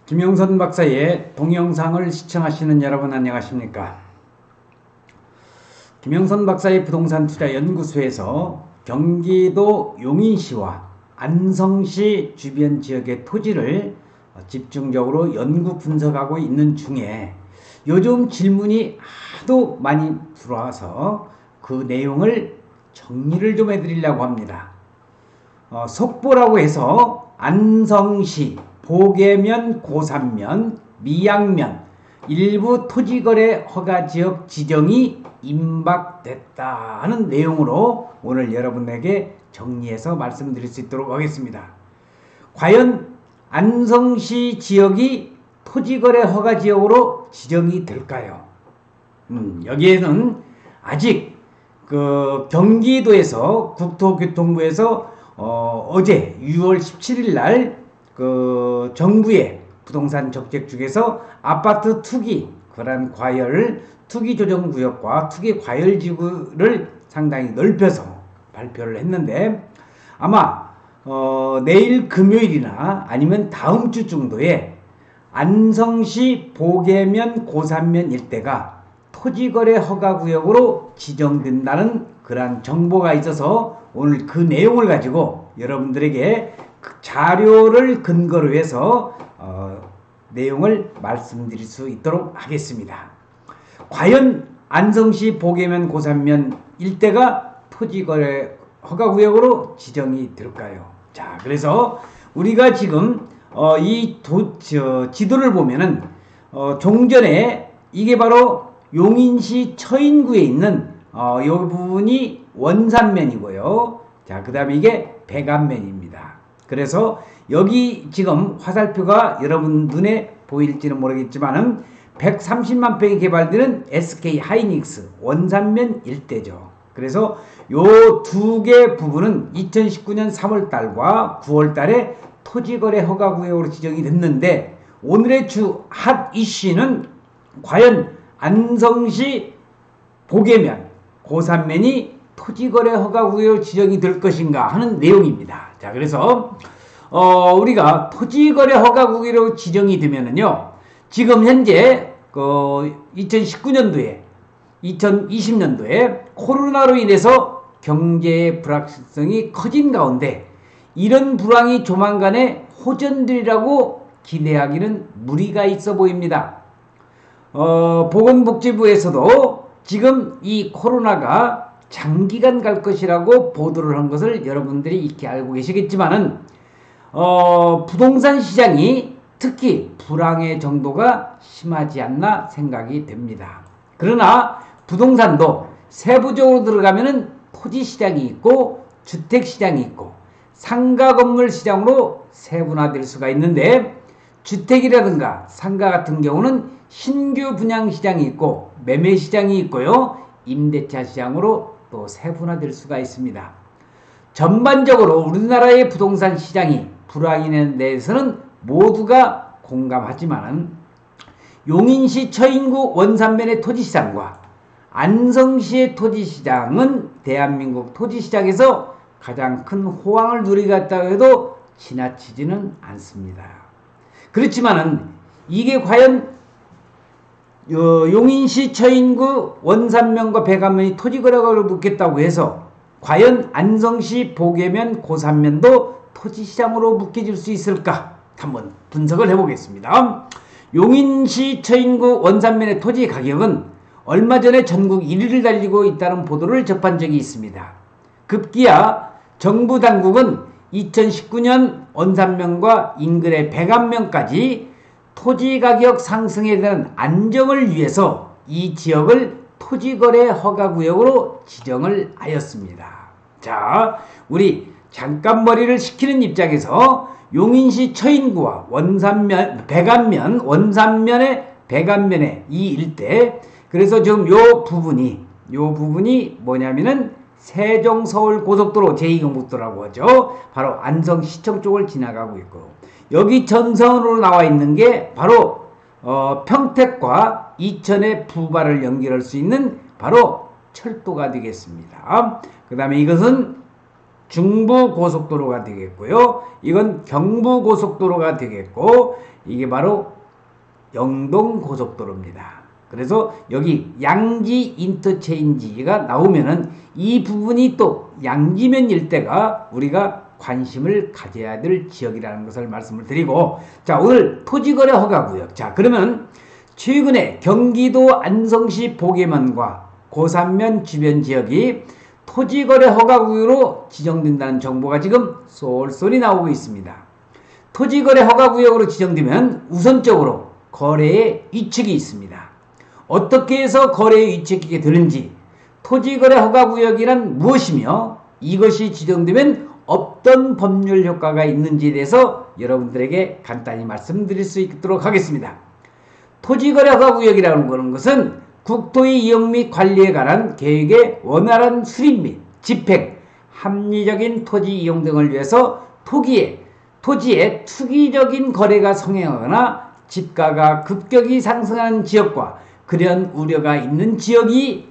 김영선 박사의 동영상을 시청하시는 여러분 안녕하십니까? 김영선 박사의 부동산 투자 연구소에서 경기도 용인시와 안성시 주변 지역의 토지를 집중적으로 연구 분석하고 있는 중에 요즘 질문이 하도 많이 들어와서 그 내용을 정리를 좀 해드리려고 합니다. 속보라고 해서 안성시 보계면, 고산면, 미양면 일부 토지거래 허가지역 지정이 임박됐다 하는 내용으로 오늘 여러분에게 정리해서 말씀드릴 수 있도록 하겠습니다. 과연 안성시 지역이 토지거래 허가지역으로 지정이 될까요? 여기에는 아직 경기도에서 국토교통부에서 어제 6월 17일 날 정부의 부동산 정책 중에서 아파트 투기, 그런 투기 조정 구역과 투기 과열 지구를 상당히 넓혀서 발표를 했는데 아마 내일 금요일이나 아니면 다음 주 정도에 안성시 보계면, 고산면 일대가 토지거래 허가구역으로 지정된다는 그러한 정보가 있어서 오늘 그 내용을 가지고 여러분들에게 그 자료를 근거로 해서 내용을 말씀드릴 수 있도록 하겠습니다. 과연 안성시 보계면, 고산면 일대가 토지거래 허가구역으로 지정이 될까요? 자, 그래서 우리가 지금 지도를 보면은 종전에 이게 바로 용인시 처인구에 있는 이 부분이 원산면이고요. 자, 그 다음에 이게 백안면입니다. 그래서 여기 지금 화살표가 여러분 눈에 보일지는 모르겠지만은 130만 평이 개발되는 SK 하이닉스 원산면 일대죠. 그래서 요 두 개 부분은 2019년 3월 달과 9월 달에 토지거래 허가구역으로 지정이 됐는데 오늘의 주 핫 이슈는 과연 안성시 보계면, 고산면이 토지거래 허가구역으로 지정이 될 것인가 하는 내용입니다. 자, 그래서 우리가 토지거래 허가구역으로 지정이 되면은요, 지금 현재 2019년도에 2020년도에 코로나로 인해서 경제의 불확실성이 커진 가운데 이런 불황이 조만간에 호전되리라고 기대하기는 무리가 있어 보입니다. 보건복지부에서도 지금 이 코로나가 장기간 갈 것이라고 보도를 한 것을 여러분들이 익히 알고 계시겠지만은 부동산 시장이 특히 불황의 정도가 심하지 않나 생각이 됩니다. 그러나 부동산도 세부적으로 들어가면은 토지 시장이 있고 주택 시장이 있고 상가 건물 시장으로 세분화될 수가 있는데 주택이라든가 상가 같은 경우는 신규 분양 시장이 있고 매매 시장이 있고요. 임대차 시장으로 또 세분화될 수가 있습니다. 전반적으로 우리나라의 부동산 시장이 불황에 대해서는 모두가 공감하지만 용인시 처인구 원산면의 토지시장과 안성시의 토지시장은 대한민국 토지시장에서 가장 큰 호황을 누리고 있다고 해도 지나치지는 않습니다. 그렇지만은 이게 과연 용인시 처인구 원산면과 백안면이 토지거래가로 묶였다고 해서 과연 안성시 보계면, 고산면도 토지시장으로 묶여질 수 있을까? 한번 분석을 해보겠습니다. 용인시 처인구 원산면의 토지 가격은 얼마 전에 전국 1위를 달리고 있다는 보도를 접한 적이 있습니다. 급기야 정부 당국은 2019년 원산면과 인근의 백안면까지 토지 가격 상승에 대한 안정을 위해서 이 지역을 토지거래 허가구역으로 지정을 하였습니다. 자, 우리 잠깐 머리를 식히는 입장에서 용인시 처인구와 원산면, 백안면, 원산면의 백안면의 이 일대, 그래서 지금 요 부분이 뭐냐면은 세종 서울 고속도로 제2경부도라고 하죠. 바로 안성시청 쪽을 지나가고 있고 여기 전선으로 나와 있는 게 바로 평택과 이천의 부발을 연결할 수 있는 바로 철도가 되겠습니다. 그 다음에 이것은 중부고속도로가 되겠고요. 이건 경부고속도로가 되겠고, 이게 바로 영동고속도로입니다. 그래서 여기 양지 인터체인지가 나오면은 이 부분이 또 양지면 일대가 우리가 관심을 가져야 될 지역이라는 것을 말씀을 드리고, 자, 오늘 토지거래 허가구역. 자, 그러면 최근에 경기도 안성시 보계면과 고산면 주변 지역이 토지거래 허가구역으로 지정된다는 정보가 지금 쏠쏠이 나오고 있습니다. 토지거래 허가구역으로 지정되면 우선적으로 거래의 위축이 있습니다. 어떻게 해서 거래의 위축이 되는지, 토지거래 허가구역이란 무엇이며 이것이 지정되면 어떤 법률 효과가 있는지에 대해서 여러분들에게 간단히 말씀드릴 수 있도록 하겠습니다. 토지거래 허가구역이라는 것은 국토의 이용 및 관리에 관한 계획의 원활한 수립 및 집행, 합리적인 토지 이용 등을 위해서 토지의 투기적인 거래가 성행하거나 집가가 급격히 상승하는 지역과 그런 우려가 있는 지역이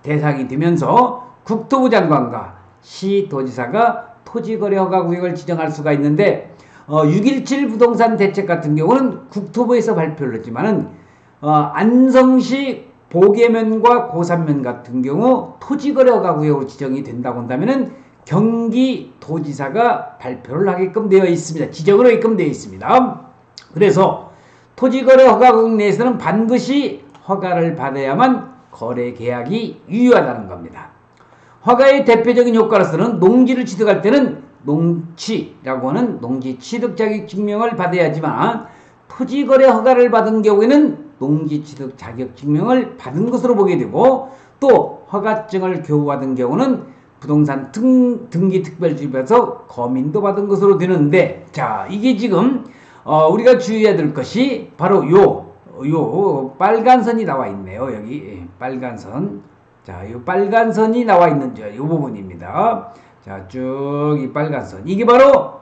대상이 되면서 국토부 장관과 시도지사가 토지거래 허가구역을 지정할 수가 있는데, 6.17 부동산 대책 같은 경우는 국토부에서 발표를 했지만은 안성시 보계면과 고산면 같은 경우 토지거래 허가구역으로 지정이 된다고 한다면은 경기도지사가 발표를 하게끔 되어 있습니다. 지정을 하게끔 되어 있습니다. 그래서 토지거래 허가구역 내에서는 반드시 허가를 받아야만 거래 계약이 유효하다는 겁니다. 허가의 대표적인 효과로서는 농지를 취득할 때는 농취라고 하는 농지 취득 자격 증명을 받아야 하지만, 토지거래 허가를 받은 경우에는 농지 취득 자격 증명을 받은 것으로 보게 되고, 또 허가증을 교부받은 경우는 부동산 등기 특별지구에서 검인도 받은 것으로 되는데, 자, 이게 지금 우리가 주의해야 될 것이 바로 요 빨간 선이 나와 있네요. 여기 빨간 선. 자, 요 빨간 선이 나와 있는 요 부분입니다. 자, 쭉 이 빨간 선. 이게 바로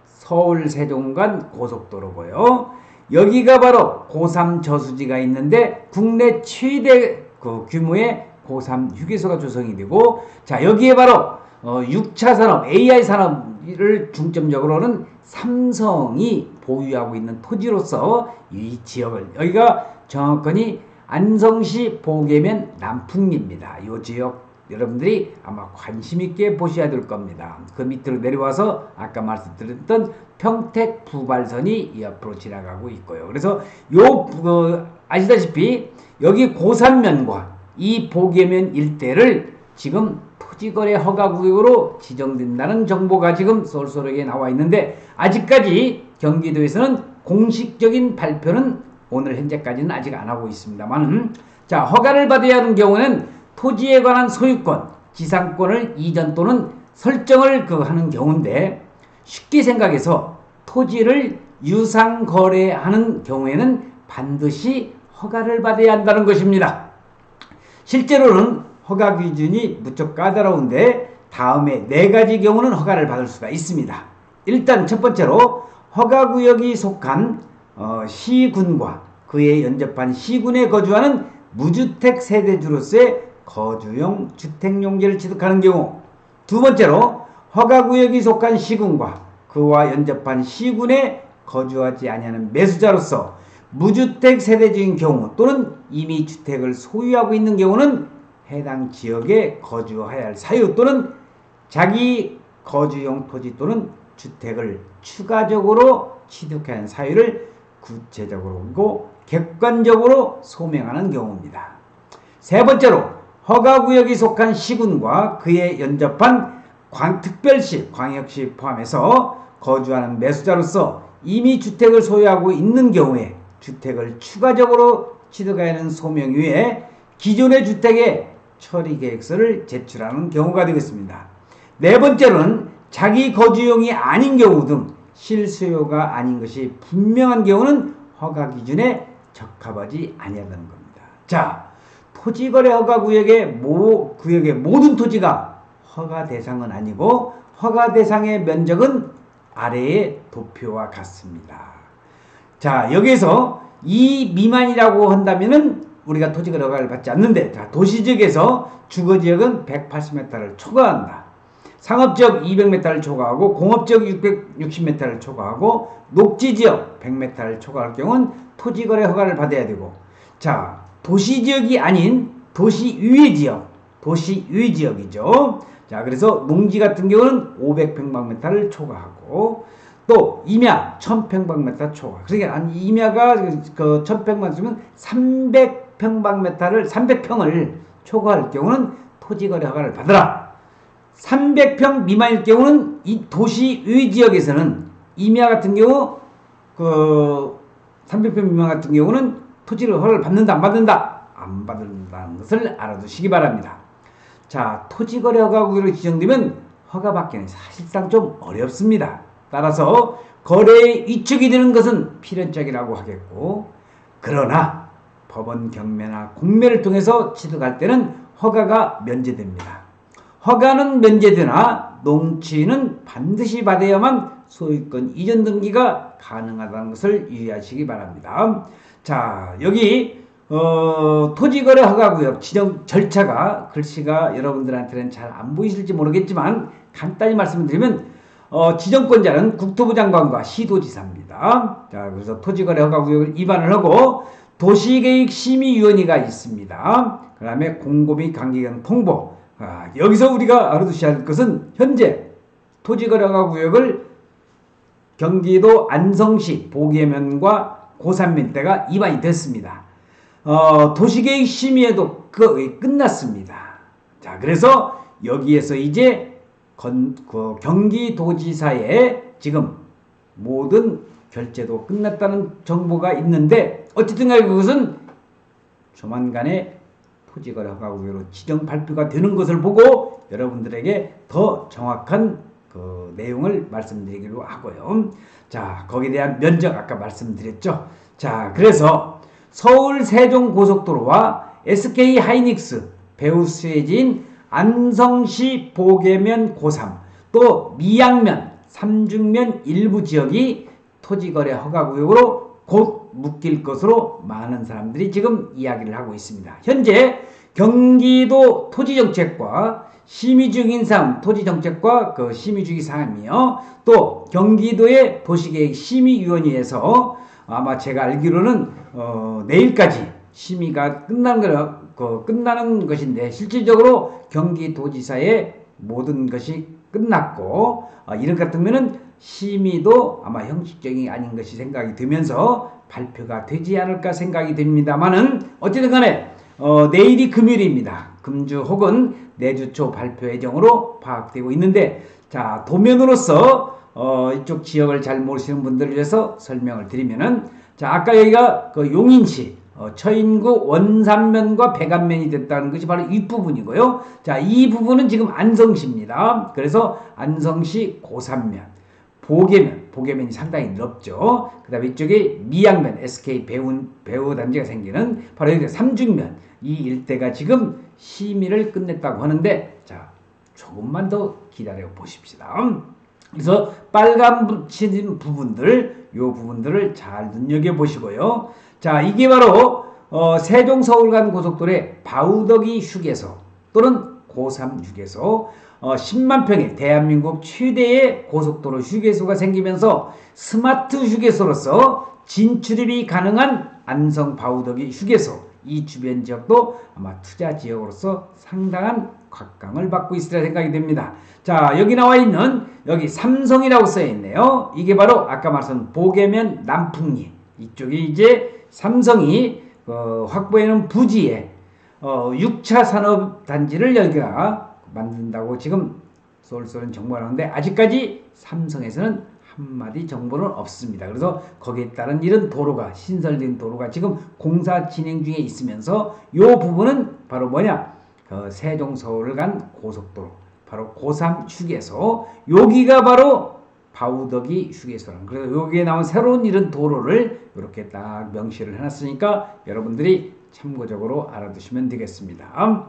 서울 세종 간 고속도로고요. 여기가 바로 고3 저수지가 있는데 국내 최대 규모의 고3 휴게소가 조성이 되고, 자, 여기에 바로 6차 산업, AI 산업을 중점적으로는 삼성이 보유하고 있는 토지로서 이 지역을, 여기가 정확히 안성시 보계면 남풍리입니다. 이 지역 여러분들이 아마 관심 있게 보셔야 될 겁니다. 그 밑으로 내려와서 아까 말씀드렸던 평택 부발선이 이 앞으로 지나가고 있고요. 그래서 아시다시피 여기 고산면과 이 보계면 일대를 지금 토지거래 허가구역으로 지정된다는 정보가 지금 쏠쏠하게 나와 있는데, 아직까지 경기도에서는 공식적인 발표는 오늘 현재까지는 아직 안 하고 있습니다만, 자, 허가를 받아야 하는 경우는 토지에 관한 소유권, 지상권을 이전 또는 설정을 하는 경우인데, 쉽게 생각해서 토지를 유상 거래하는 경우에는 반드시 허가를 받아야 한다는 것입니다. 실제로는 허가 기준이 무척 까다로운데 다음에 4가지 경우는 허가를 받을 수가 있습니다. 일단 첫 번째로 허가구역이 속한 시군과 그에 연접한 시군에 거주하는 무주택 세대주로서의 거주용 주택용지를 취득하는 경우, 두 번째로 허가구역이 속한 시군과 그와 연접한 시군에 거주하지 아니하는 매수자로서 무주택 세대주인 경우 또는 이미 주택을 소유하고 있는 경우는 해당 지역에 거주해야 할 사유 또는 자기 거주용 토지 또는 주택을 추가적으로 취득해야 하는 사유를 구체적으로 객관적으로 소명하는 경우입니다. 세 번째로 허가구역이 속한 시군과 그에 연접한 특별시, 광역시 포함해서 거주하는 매수자로서 이미 주택을 소유하고 있는 경우에 주택을 추가적으로 취득해야 하는 소명 이외에 기존의 주택의 처리 계획서를 제출하는 경우가 되겠습니다. 네 번째로는 자기 거주용이 아닌 경우 등 실수요가 아닌 것이 분명한 경우는 허가 기준에 적합하지 아니하다는 겁니다. 자, 토지거래 허가구역의 모든 토지가 허가 대상은 아니고 허가 대상의 면적은 아래의 도표와 같습니다. 자, 여기서 이 미만이라고 한다면은 우리가 토지거래 허가를 받지 않는데, 자, 도시지역에서 주거지역은 180m를 초과한다. 상업지역 200m를 초과하고 공업지역 660m를 초과하고 녹지지역 100m를 초과할 경우는 토지거래 허가를 받아야 되고, 자, 도시지역이 아닌 도시위지역이죠. 자, 그래서 농지 같은 경우는 500평방미터를 초과하고, 또 임야 1000평방미터 초과. 그러니까 임야가 그 1000평방미터면 300평을 초과할 경우는 토지거래 허가를 받으라. 300평 미만일 경우는 이 도시위지역에서는 임야 같은 경우 그 300평 미만 같은 경우는 토지를 허가를 받는다, 안 받는다? 안 받는다는 것을 알아두시기 바랍니다. 자, 토지거래 허가구역으로 지정되면 허가받기는 사실상 좀 어렵습니다. 따라서 거래의 위축이 되는 것은 필연적이라고 하겠고, 그러나 법원 경매나 공매를 통해서 취득할 때는 허가가 면제됩니다. 허가는 면제되나 농지는 반드시 받아야만 소유권 이전 등기가 가능하다는 것을 유의하시기 바랍니다. 자, 여기 토지거래 허가구역 지정 절차가, 글씨가 여러분들한테는 잘 안 보이실지 모르겠지만 간단히 말씀드리면 지정권자는 국토부 장관과 시도지사입니다. 자, 그래서 토지거래 허가구역을 위반을 하고 도시계획심의위원회가 있습니다. 그 다음에 공고 및 관계기관 통보. 여기서 우리가 알아두셔야 할 것은 현재 토지거래 허가구역을 경기도 안성시 보계면과 고산면대가 위반이 됐습니다. 도시계획심의회도 끝났습니다. 자, 그래서 여기에서 이제 경기도지사의 지금 모든 결제도 끝났다는 정보가 있는데, 어쨌든 간에 그것은 조만간에 토지거래 허가구역으로 지정 발표가 되는 것을 보고 여러분들에게 더 정확한 그 내용을 말씀드리기로 하고요. 자, 거기에 대한 면적 아까 말씀드렸죠. 자, 그래서 서울 세종고속도로와 SK 하이닉스 배후 수혜지인 안성시 보계면 고3, 또 미양면, 삼중면 일부 지역이 토지거래 허가구역으로 곧 묶일 것으로 많은 사람들이 지금 이야기를 하고 있습니다. 현재 경기도 토지정책과 심의 중인 사항, 토지정책과 그 심의 중인 사항이며, 또 경기도의 도시계획심의위원회에서 아마 제가 알기로는 내일까지 심의가 끝나는 것인데, 실질적으로 경기도지사의 모든 것이 끝났고, 이런 것 같으면은 심의도 아마 형식적이 아닌 것이 생각이 되면서 발표가 되지 않을까 생각이 됩니다만은, 어쨌든 간에 내일이 금요일입니다. 금주 혹은 내주 초 발표 예정으로 파악되고 있는데, 자, 도면으로서 이쪽 지역을 잘 모르시는 분들을 위해서 설명을 드리면은, 자, 아까 여기가 그 용인시 처인구 원산면과 백안면이 됐다는 것이 바로 이 부분이고요. 자, 이 부분은 지금 안성시입니다. 그래서 안성시 고산면, 보계면이 상당히 넓죠. 그 다음에 이쪽에 미양면, SK 배후 단지가 생기는 바로 여기 삼중면, 이 일대가 지금 심의를 끝냈다고 하는데, 자, 조금만 더 기다려 보십시다. 그래서 빨간 붙인 부분들, 요 부분들을 잘 눈여겨보시고요. 자, 이게 바로 세종 서울 간 고속도로의 바우더기 휴게소 또는 고3 휴게소, 10만 평의 대한민국 최대의 고속도로 휴게소가 생기면서 스마트 휴게소로서 진출입이 가능한 안성 바우더기 휴게소, 이 주변 지역도 아마 투자 지역으로서 상당한 각광을 받고 있으리라 생각이 됩니다. 자, 여기 나와 있는, 여기 삼성이라고 써 있네요. 이게 바로 아까 말씀 보계면 남풍리, 이쪽이 이제 삼성이 확보해놓은 부지에 6차 산업단지를 여기가 만든다고 지금 쏠쏠한 정보가 나오는데, 아직까지 삼성에서는 한마디 정보는 없습니다. 그래서 거기에 따른 이런 도로가, 신설된 도로가 지금 공사 진행 중에 있으면서, 요 부분은 바로 뭐냐, 세종 서울을 간 고속도로, 바로 고3 휴게소, 여기가 바로 바우더기 휴게소라는, 그래서 여기에 나온 새로운 이런 도로를 이렇게 딱 명시를 해놨으니까 여러분들이 참고적으로 알아두시면 되겠습니다.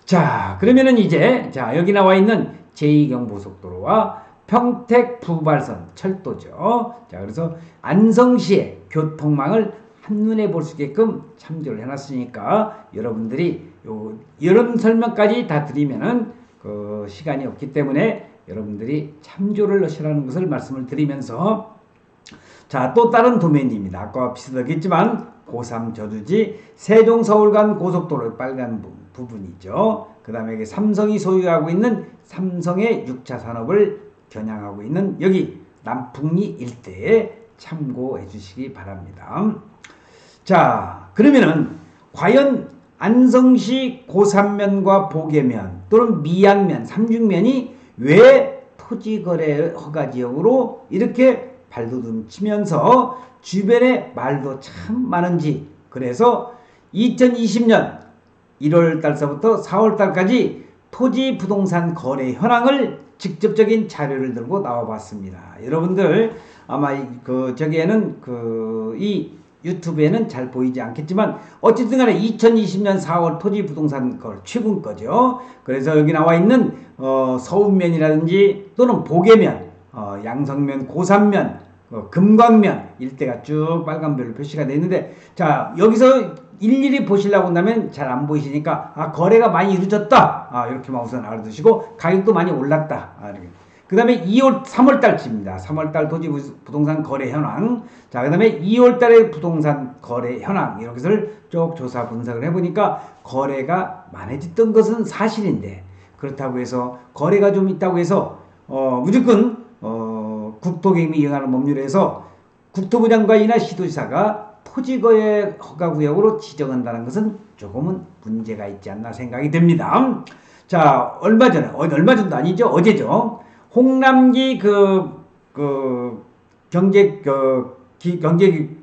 자, 그러면은 이제, 자, 여기 나와 있는 제2경부속도로와 평택 부발선 철도죠. 자, 그래서 안성시의 교통망을 한눈에 볼 수 있게끔 참조를 해놨으니까 여러분들이 이런 설명까지 다 드리면은 그 시간이 없기 때문에 여러분들이 참조를 하시라는 것을 말씀을 드리면서, 자, 또 다른 도면입니다. 아까와 비슷하겠지만 고3 저주지 세종 서울 간 고속도로 빨간 부분이죠. 그 다음에 삼성이 소유하고 있는 삼성의 6차 산업을 겨냥하고 있는 여기 남풍리 일대에 참고해 주시기 바랍니다. 자, 그러면은 과연 안성시 고3면과 보계면 또는 미양면, 삼중면이 왜 토지거래 허가지역으로 이렇게 발돋움 치면서 주변에 말도 참 많은지, 그래서 2020년 1월달서부터 4월달까지 토지 부동산 거래 현황을 직접적인 자료를 들고 나와봤습니다. 여러분들 아마 저기에는 이 유튜브에는 잘 보이지 않겠지만 어쨌든 간에 2020년 4월 토지 부동산 거래 최근 거죠. 그래서 여기 나와 있는 서운면이라든지 또는 보계면, 양성면, 고산면, 금광면 일대가 쭉 빨간별로 표시가 되어 있는데, 자, 여기서 일일이 보시려고 한다면 잘 안 보이시니까 거래가 많이 이루어졌다, 이렇게만 우선 알아두시고, 가격도 많이 올랐다, 이렇게. 그 다음에 3월달치입니다. 3월달 토지 부동산 거래 현황. 자, 그 다음에 2월달의 부동산 거래 현황. 이렇게 해서 쭉 조사 분석을 해보니까 거래가 많아졌던 것은 사실인데, 그렇다고 해서 거래가 좀 있다고 해서 무조건 국토개혁 이행하는 법률에서 국토부 장관이나 시도지사가 토지거래 허가구역으로 지정한다는 것은 조금은 문제가 있지 않나 생각이 됩니다. 자, 얼마 전도 아니죠, 어제죠. 홍남기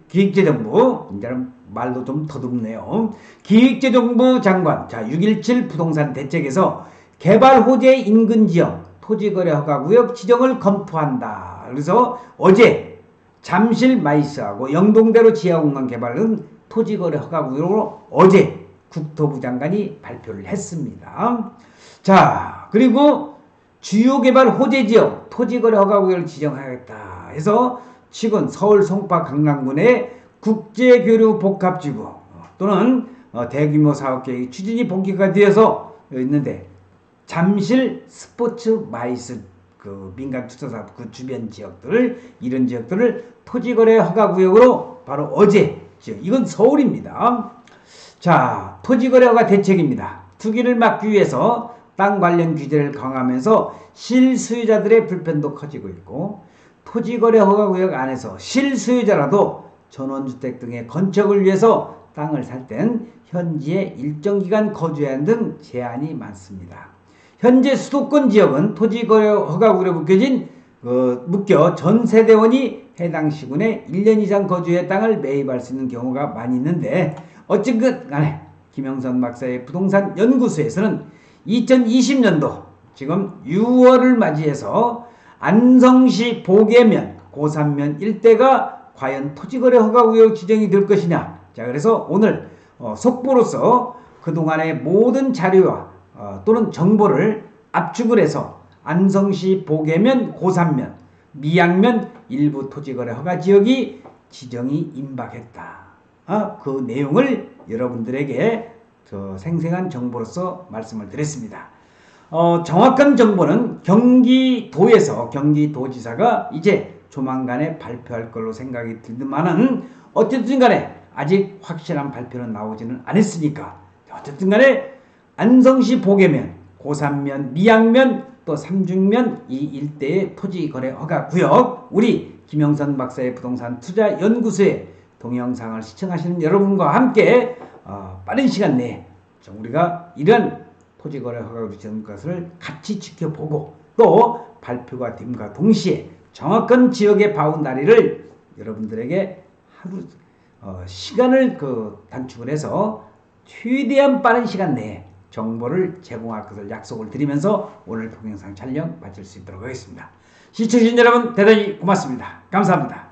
기획재정부, 이제는 말도 좀 더듬네요. 기획재정부 장관, 자, 6.17 부동산 대책에서 개발 호재 인근 지역 토지거래 허가구역 지정을 검토한다. 그래서 어제 잠실 마이스하고 영동대로 지하공간 개발은 토지거래 허가구역으로 어제 국토부 장관이 발표를 했습니다. 자, 그리고 주요개발 호재지역 토지거래 허가구역을 지정하겠다 해서 최근 서울 송파 강남군의 국제교류 복합지구 또는 대규모 사업계획 추진이 본격화 되어서 있는데, 잠실 스포츠 마이스 민간투자사업 주변 지역들, 이런 지역들을 토지거래 허가구역으로 바로 어제, 이건 서울입니다. 자, 토지거래 허가 대책입니다. 투기를 막기 위해서 땅 관련 규제를 강화하면서 실수요자들의 불편도 커지고 있고, 토지거래 허가구역 안에서 실수요자라도 전원주택 등의 건축을 위해서 땅을 살 땐 현지에 일정 기간 거주해야 하는 등 제한이 많습니다. 현재 수도권 지역은 토지거래 허가구역에 묶여 전 세대원이 해당 시군에 1년 이상 거주해 땅을 매입할 수 있는 경우가 많이 있는데, 어쨌든 간에 김영선 박사의 부동산 연구소에서는 2020년도 지금 6월을 맞이해서 안성시 보계면, 고산면 일대가 과연 토지거래 허가구역 지정이 될 것이냐. 자, 그래서 오늘 속보로서 그동안의 모든 자료와 또는 정보를 압축을 해서 안성시 보계면, 고산면, 미양면 일부 토지거래 허가지역이 지정이 임박했다. 그 내용을 여러분들에게 생생한 정보로서 말씀을 드렸습니다. 정확한 정보는 경기도에서 경기도지사가 이제 조만간에 발표할 걸로 생각이 들지만은, 어쨌든 간에 아직 확실한 발표는 나오지는 않았으니까, 어쨌든 간에 안성시 보계면, 고산면, 미양면, 또 삼중면 이 일대의 토지거래 허가구역, 우리 김영선 박사의 부동산 투자 연구소의 동영상을 시청하시는 여러분과 함께 빠른 시간 내에 우리가 이런 토지거래 허가구역 지정 것을 같이 지켜보고, 또 발표가 됨과 동시에 정확한 지역의 바운다리를 여러분들에게 하루 시간을 단축을 해서 최대한 빠른 시간 내에 정보를 제공할 것을 약속을 드리면서 오늘 동영상 촬영 마칠 수 있도록 하겠습니다. 시청해주신 여러분 대단히 고맙습니다. 감사합니다.